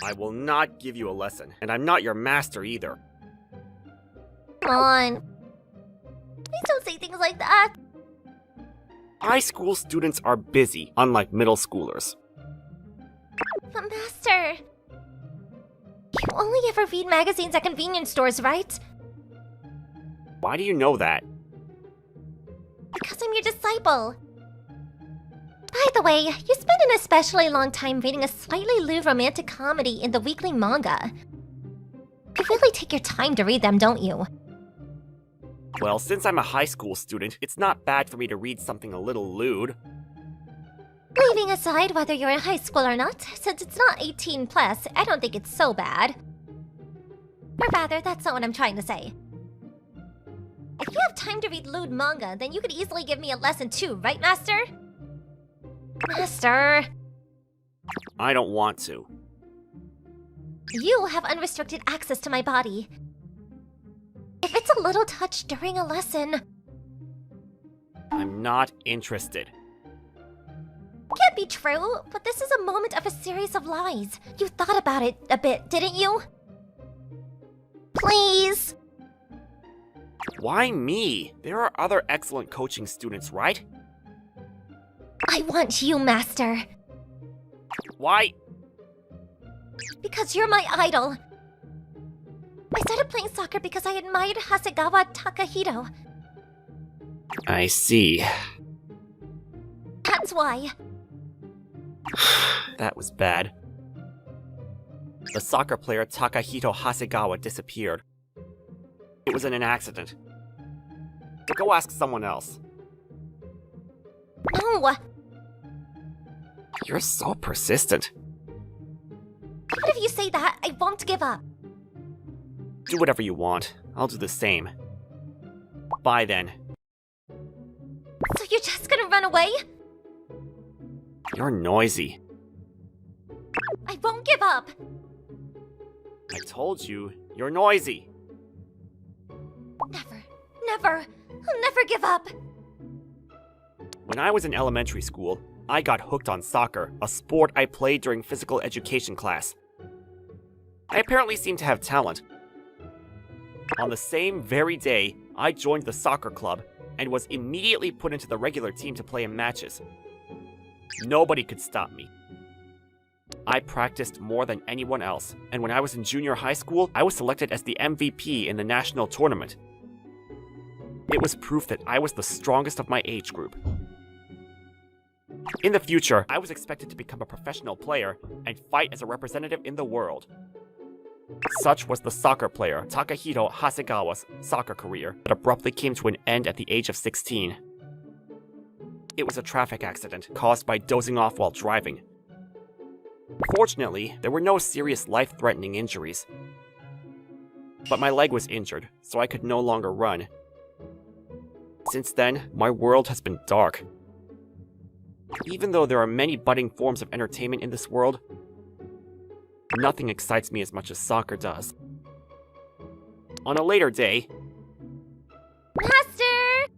I will not give you a lesson, and I'm not your master either. Come on. Please don't say things like that. High school students are busy, unlike middle schoolers. But Master, you only ever read magazines at convenience stores, right? Why do you know that? Because I'm your disciple. By the way, you spend an especially long time reading a slightly lewd romantic comedy in the weekly manga. You really take your time to read them, don't you? Well, since I'm a high school student, it's not bad for me to read something a little lewd. Leaving aside whether you're in high school or not, since it's not 18 plus, I don't think it's so bad. Or rather, that's not what I'm trying to say. If you have time to read lewd manga, then you could easily give me a lesson too, right, Master? Master! I don't want to. You have unrestricted access to my body. If it's a little touch during a lesson... I'm not interested. Can't be true, but this is a moment of a series of lies. You thought about it a bit, didn't you? Please! Why me? There are other excellent coaching students, right? I want you, Master. Why? Because you're my idol. I started playing soccer because I admired Hasegawa Takahito. I see. That's why. That was bad. The soccer player Takahito Hasegawa disappeared. It was in an accident. Go ask someone else. No! You're so persistent. Even if you say that, I won't give up. Do whatever you want. I'll do the same. Bye then. So you're just gonna run away? You're noisy. I won't give up. I told you, you're noisy. Never, never, I'll never give up. When I was in elementary school, I got hooked on soccer, a sport I played during physical education class. I apparently seem to have talent. On the same very day, I joined the soccer club and was immediately put into the regular team to play in matches. Nobody could stop me. I practiced more than anyone else, and when I was in junior high school, I was selected as the MVP in the national tournament. It was proof that I was the strongest of my age group. In the future, I was expected to become a professional player and fight as a representative in the world. Such was the soccer player Takahito Hasegawa's soccer career that abruptly came to an end at the age of 16. It was a traffic accident caused by dozing off while driving. Fortunately, there were no serious life-threatening injuries. But my leg was injured, so I could no longer run. Since then, my world has been dark. Even though there are many budding forms of entertainment in this world, nothing excites me as much as soccer does. On a later day... Master!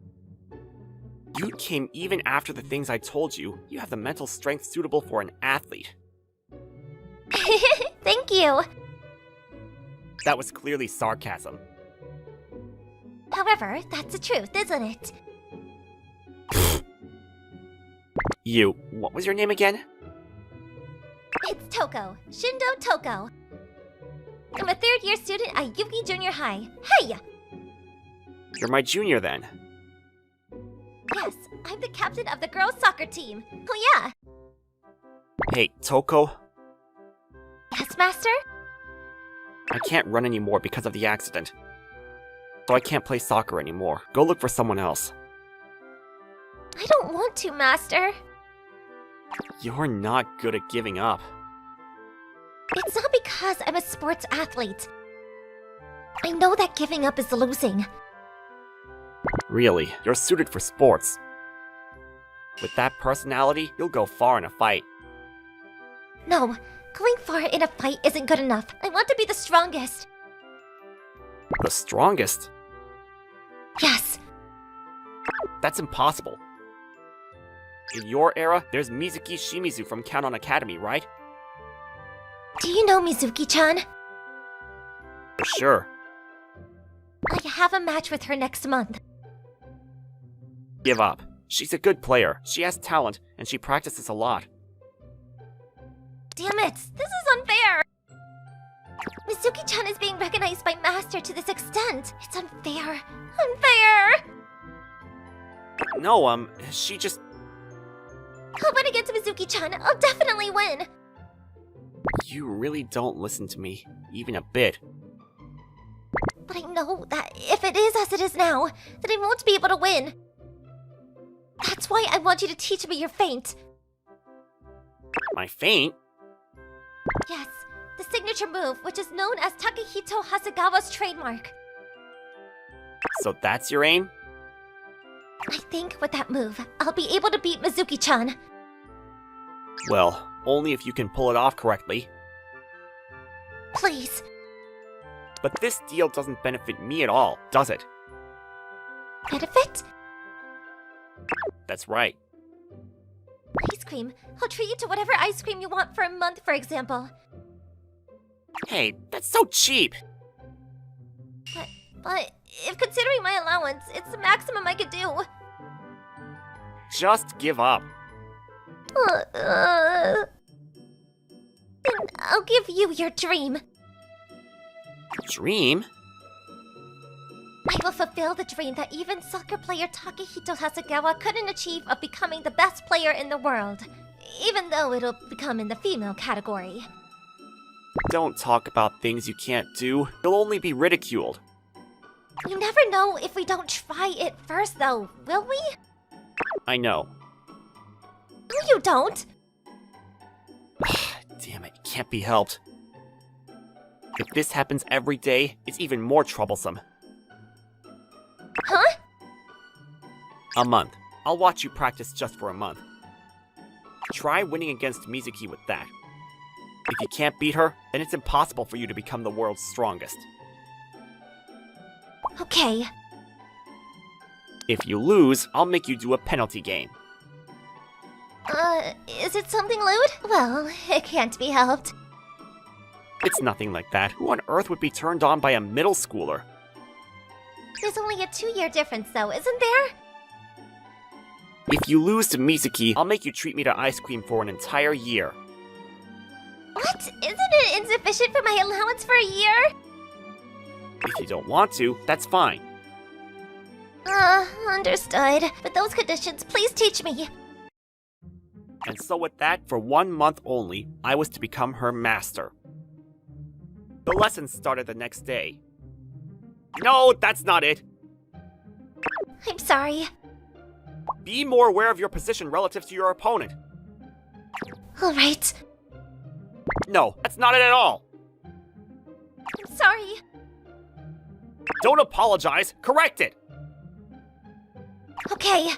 You came even after the things I told you. You have the mental strength suitable for an athlete. Thank you. That was clearly sarcasm. However, that's the truth, isn't it? You, what was your name again? It's Toko. Shindo Toko. I'm a third-year student at Yuki Junior High. Hey! You're my junior then. Yes, I'm the captain of the girls' soccer team. Oh yeah! Hey, Toko, Yes, Master? I can't run anymore because of the accident. So I can't play soccer anymore. Go look for someone else. I don't want to, Master. You're not good at giving up. It's not because I'm a sports athlete. I know that giving up is losing. Really, you're suited for sports. With that personality, you'll go far in a fight. No, going far in a fight isn't good enough. I want to be the strongest. The strongest? Yes. That's impossible. In your era, there's Mizuki Shimizu from Count On Academy, right? Do you know Mizuki-chan? For sure. I have a match with her next month. Give up. She's a good player. She has talent, and she practices a lot. Damn it, this is unfair! Mizuki-chan is being recognized by Master to this extent. It's unfair. Unfair! No, she just... I'll win against Mizuki-chan. I'll definitely win. You really don't listen to me, even a bit. But I know that if it is as it is now, then I won't be able to win. That's why I want you to teach me your feint. My feint? Yes, the signature move, which is known as Takehito Hasegawa's trademark. So that's your aim? I think with that move, I'll be able to beat Mizuki-chan. Well, only if you can pull it off correctly. Please. But this deal doesn't benefit me at all, does it? Benefit? That's right. Ice cream. I'll treat you to whatever ice cream you want for a month, for example. Hey, that's so cheap! But if considering my allowance, it's the maximum I could do. Just give up. Then I'll give you your dream. Dream? I will fulfill the dream that even soccer player Takehito Hasegawa couldn't achieve of becoming the best player in the world, even though it'll become in the female category. Don't talk about things you can't do. You'll only be ridiculed. You never know if we don't try it first, though, will we? I know. No, you don't. Damn it, can't be helped. If this happens every day, it's even more troublesome. Huh? A month. I'll watch you practice just for a month. Try winning against Mizuki with that. If you can't beat her, then it's impossible for you to become the world's strongest. Okay. If you lose, I'll make you do a penalty game. Is it something lewd? Well, it can't be helped. It's nothing like that. Who on earth would be turned on by a middle schooler? There's only a 2-year difference, though, isn't there? If you lose to Mizuki, I'll make you treat me to ice cream for an entire year. What? Isn't it insufficient for my allowance for a year? If you don't want to, that's fine. Understood. With those conditions, please teach me. And so with that, for 1 month only, I was to become her master. The lessons started the next day. No, that's not it! I'm sorry. Be more aware of your position relative to your opponent. Alright. No, that's not it at all! I'm sorry. Don't apologize, correct it! Okay.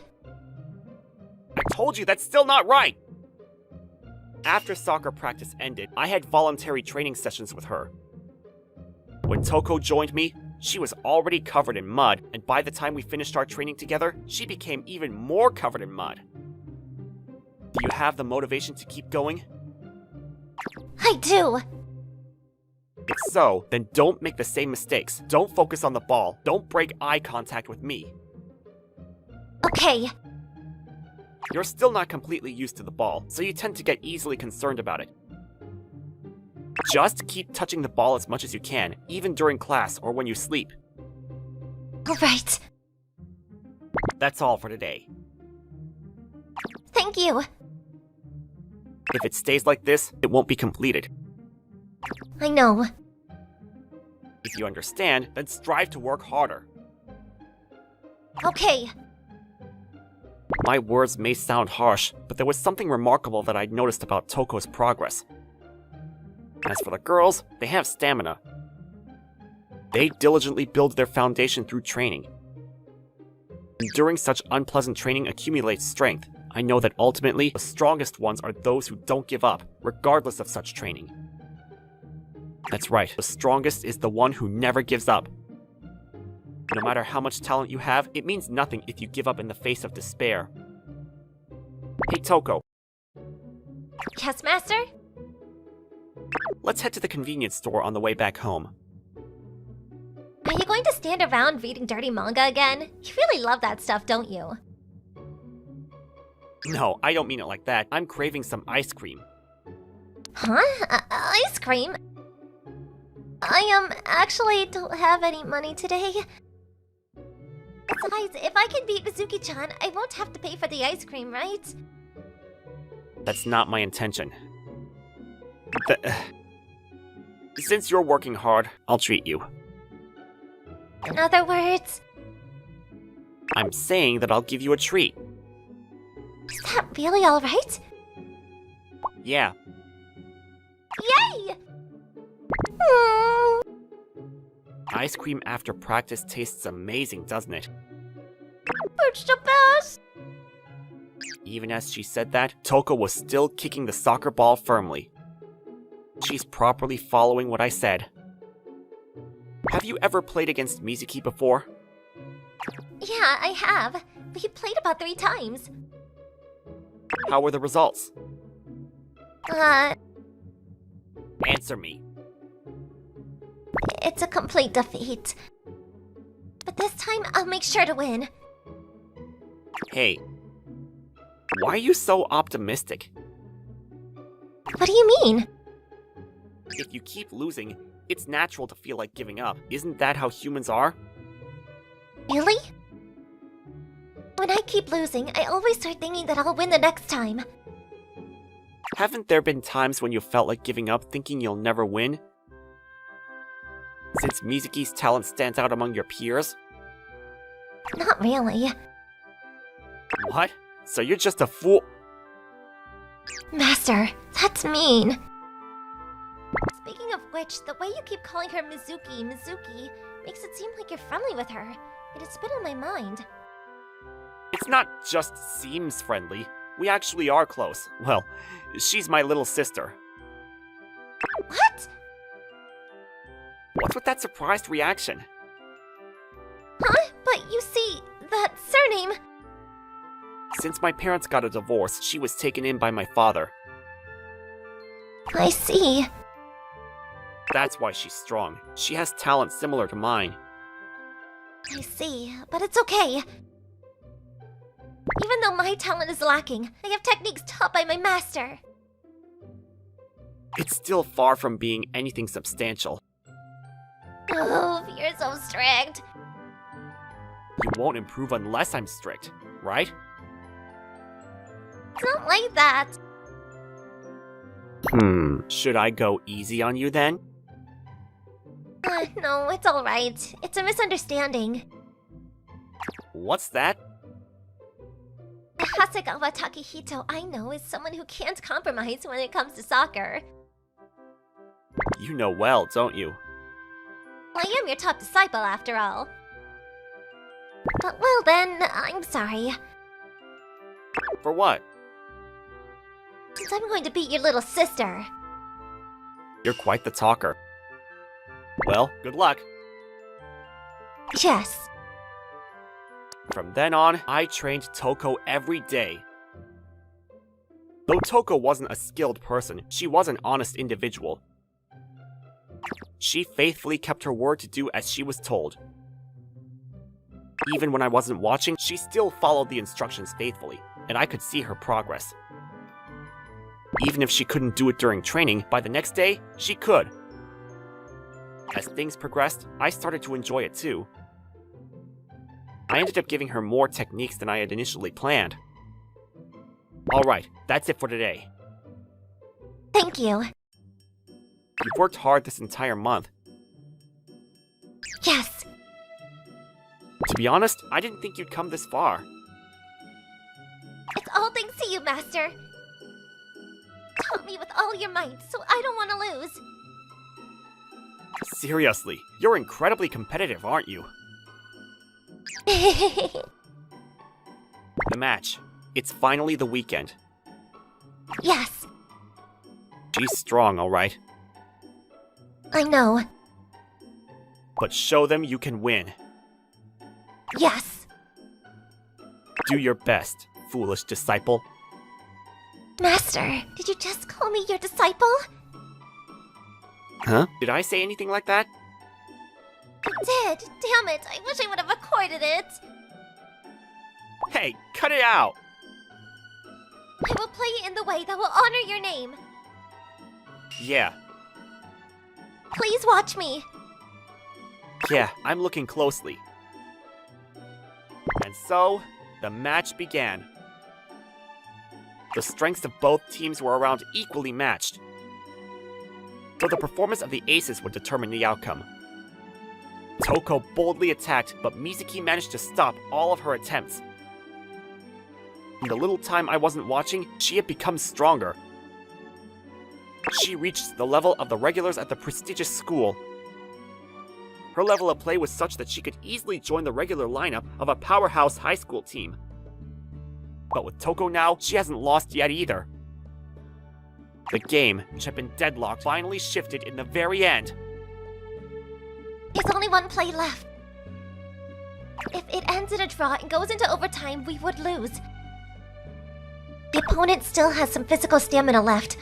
I told you that's still not right! After soccer practice ended, I had voluntary training sessions with her. When Toko joined me, she was already covered in mud, and by the time we finished our training together, she became even more covered in mud. Do you have the motivation to keep going? I do. If so, then don't make the same mistakes. Don't focus on the ball. Don't break eye contact with me. Okay. You're still not completely used to the ball, so you tend to get easily concerned about it. Just keep touching the ball as much as you can, even during class or when you sleep. Alright. That's all for today. Thank you. If it stays like this, it won't be completed. I know. If you understand, then strive to work harder. Okay. My words may sound harsh, but there was something remarkable that I'd noticed about Toko's progress. As for the girls, they have stamina. They diligently build their foundation through training. Enduring such unpleasant training accumulates strength. I know that ultimately, the strongest ones are those who don't give up, regardless of such training. That's right, the strongest is the one who never gives up. No matter how much talent you have, it means nothing if you give up in the face of despair. Hey Toko, Yes, Master? let's head to the convenience store on the way back home. Are you going to stand around reading dirty manga again? You really love that stuff, don't you? No, I don't mean it like that. I'm craving some ice cream. Huh? Ice cream? I actually don't have any money today. Besides, if I can beat Mizuki-chan, I won't have to pay for the ice cream, right? That's not my intention. Since you're working hard, I'll treat you. In other words, I'm saying that I'll give you a treat. is that really alright? Yeah, Yay! Mm. ice cream after practice tastes amazing, doesn't it? It's the best! Even as she said that, Toko was still kicking the soccer ball firmly. She's properly following what I said. Have you ever played against Mizuki before? Yeah, I have. We played about 3 times. How were the results? Answer me. It's a complete defeat. But this time, I'll make sure to win. Hey, why are you so optimistic? What do you mean? If you keep losing, it's natural to feel like giving up. Isn't that how humans are? Really? When I keep losing, I always start thinking that I'll win the next time. Haven't there been times when you felt like giving up thinking you'll never win? Since Mizuki's talent stands out among your peers? Not really. What? So you're just a fool? Master, that's mean. Speaking of which, the way you keep calling her Mizuki makes it seem like you're friendly with her. It has been on my mind. It's not just seems friendly. We actually are close. Well, she's my little sister. What? What's with that surprised reaction? Huh? But you see, that surname... Since my parents got a divorce, she was taken in by my father. I see. That's why she's strong. She has talent similar to mine. I see, but it's okay. Even though my talent is lacking, I have techniques taught by my master. It's still far from being anything substantial. Oh, you're so strict. You won't improve unless I'm strict, right? It's not like that. Should I go easy on you then? No, it's alright. It's a misunderstanding. What's that? The Hasegawa Takehito I know is someone who can't compromise when it comes to soccer. You know well, don't you? I am your top disciple, after all. But well then, I'm sorry. For what? Since I'm going to beat your little sister. You're quite the talker. Well, good luck. Yes. From then on, I trained Toko every day. Though Toko wasn't a skilled person, she was an honest individual. She faithfully kept her word to do as she was told. Even when I wasn't watching, she still followed the instructions faithfully, and I could see her progress. Even if she couldn't do it during training, by the next day, she could. As things progressed, I started to enjoy it too. I ended up giving her more techniques than I had initially planned. Alright, that's it for today. Thank you. You've worked hard this entire month. Yes. To be honest, I didn't think you'd come this far. It's all thanks to you, Master. Taught me with all your might, so I don't want to lose. Seriously, you're incredibly competitive, aren't you? The match. It's finally the weekend. Yes, She's strong, alright. I know. But show them you can win. Yes. Do your best, foolish disciple. Master, did you just call me your disciple? Huh? Did I say anything like that? You did. Damn it, I wish I would have recorded it. Hey, cut it out! I will play it in the way that will honor your name. Yeah, Please watch me. yeah, I'm looking closely. And so, the match began. The strengths of both teams were around equally matched. So the performance of the aces would determine the outcome. Toko boldly attacked, but Mizuki managed to stop all of her attempts. In the little time I wasn't watching, she had become stronger. She reached the level of the regulars at the prestigious school. Her level of play was such that she could easily join the regular lineup of a powerhouse high school team. But with Toko now, she hasn't lost yet either. The game, which had been deadlocked, finally shifted in the very end. There's only one play left. If it ends in a draw and goes into overtime, we would lose. The opponent still has some physical stamina left.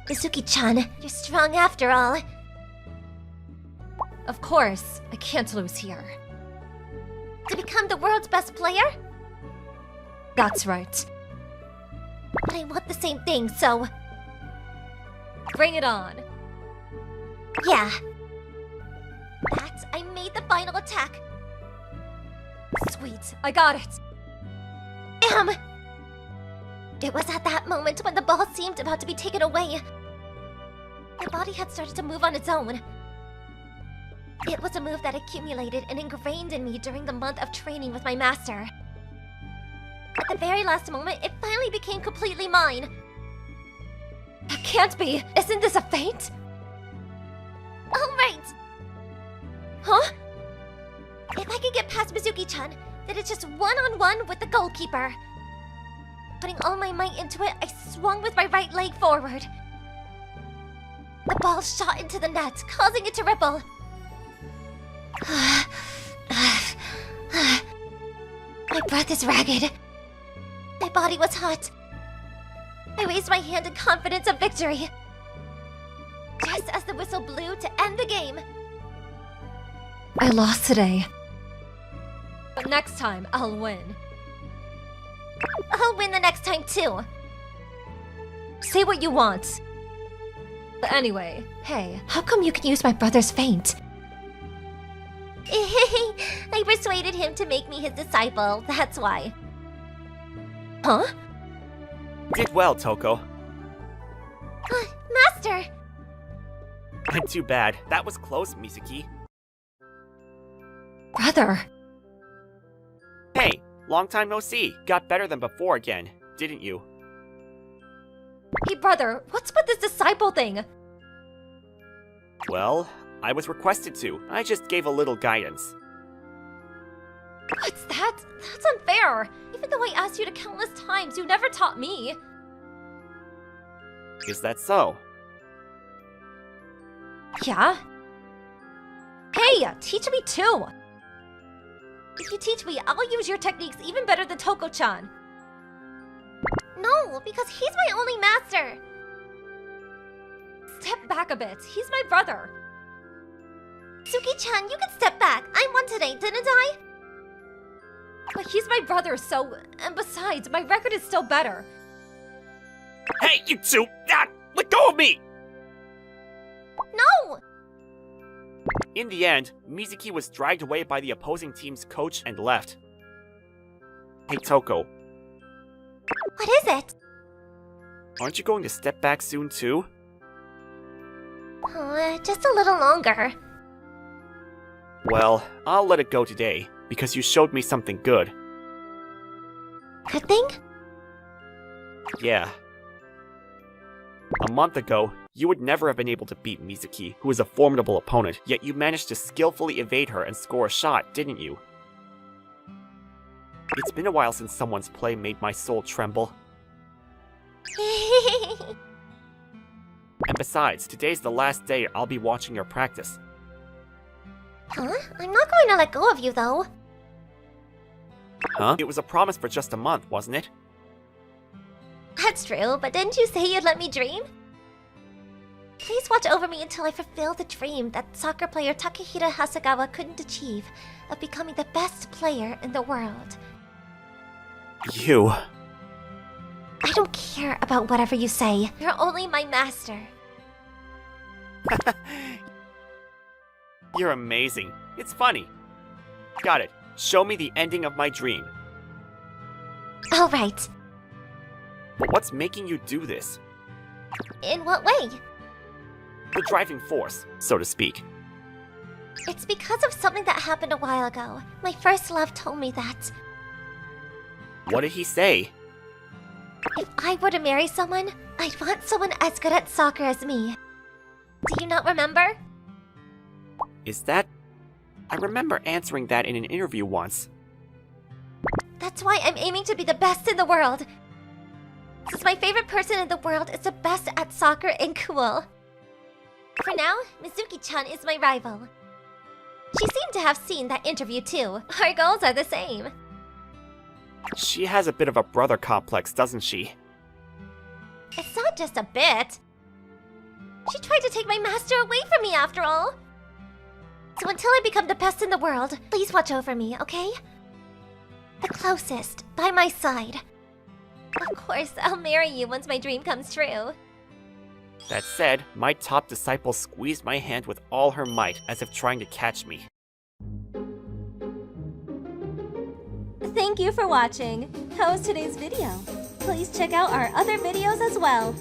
Mizuki-chan, you're strong after all. Of course, I can't lose here. To become the world's best player? That's right. But I want the same thing, so... Bring it on. Yeah. That, I made the final attack. Sweet, I got it. Damn! It was at that moment when the ball seemed about to be taken away. My body had started to move on its own. It was a move that accumulated and ingrained in me during the month of training with my master. At the very last moment, it finally became completely mine. That can't be! Isn't this a feint? Alright! Huh? If I can get past Mizuki-chan, then it's just one-on-one with the goalkeeper. Putting all my might into it, I swung with my right leg forward. The ball shot into the net, causing it to ripple. My breath is ragged. My body was hot. I raised my hand in confidence of victory. Just as the whistle blew to end the game. I lost today. But next time, I'll win. I'll win the next time too. Say what you want. But anyway, hey, how come you can use my brother's feint? I persuaded him to make me his disciple, that's why. Huh? Did well, Toko. Master! Too bad. That was close, Mizuki. Brother! Hey, long time no see. Got better than before again, didn't you? Hey brother, what's with this disciple thing? Well, I was requested to. I just gave a little guidance. What's that? That's unfair. Even though I asked you to countless times, you never taught me. Is that so? Yeah? Hey, teach me too! If you teach me, I'll use your techniques even better than Toko-chan. No, because he's my only master! Step back a bit, he's my brother. Suki-chan, you can step back. I won today, didn't I? But he's my brother, so... And besides, my record is still better. Hey, you two! Ah, let go of me! No! In the end, Mizuki was dragged away by the opposing team's coach and left. Hey, Toko. What is it? Aren't you going to step back soon too? Just a little longer. Well, I'll let it go today, because you showed me something good. Good thing? Yeah. A month ago, you would never have been able to beat Mizuki, who is a formidable opponent, yet you managed to skillfully evade her and score a shot, didn't you? It's been a while since someone's play made my soul tremble. And besides, today's the last day I'll be watching your practice. Huh? I'm not going to let go of you, though. Huh? It was a promise for just a month, wasn't it? That's true, but didn't you say you'd let me dream? Please watch over me until I fulfill the dream that soccer player Takehira Hasegawa couldn't achieve of becoming the best player in the world. You... I don't care about whatever you say. You're only my master. You're amazing. It's funny. Got it. Show me the ending of my dream. All right. But what's making you do this? In what way? The driving force, so to speak. It's because of something that happened a while ago. My first love told me that What did he say? if I were to marry someone, I'd want someone as good at soccer as me. Do you not remember? Is that... I remember answering that in an interview once. That's why I'm aiming to be the best in the world. Since my favorite person in the world is the best at soccer and cool. For now, Mizuki-chan is my rival. She seemed to have seen that interview too. Our goals are the same. She has a bit of a brother complex, doesn't she? It's not just a bit. She tried to take my master away from me after all. So until I become the best in the world, please watch over me, okay? The closest, by my side. Of course, I'll marry you once my dream comes true. That said, my top disciple squeezed my hand with all her might, as if trying to catch me. Thank you for watching. How was today's video? Please check out our other videos as well.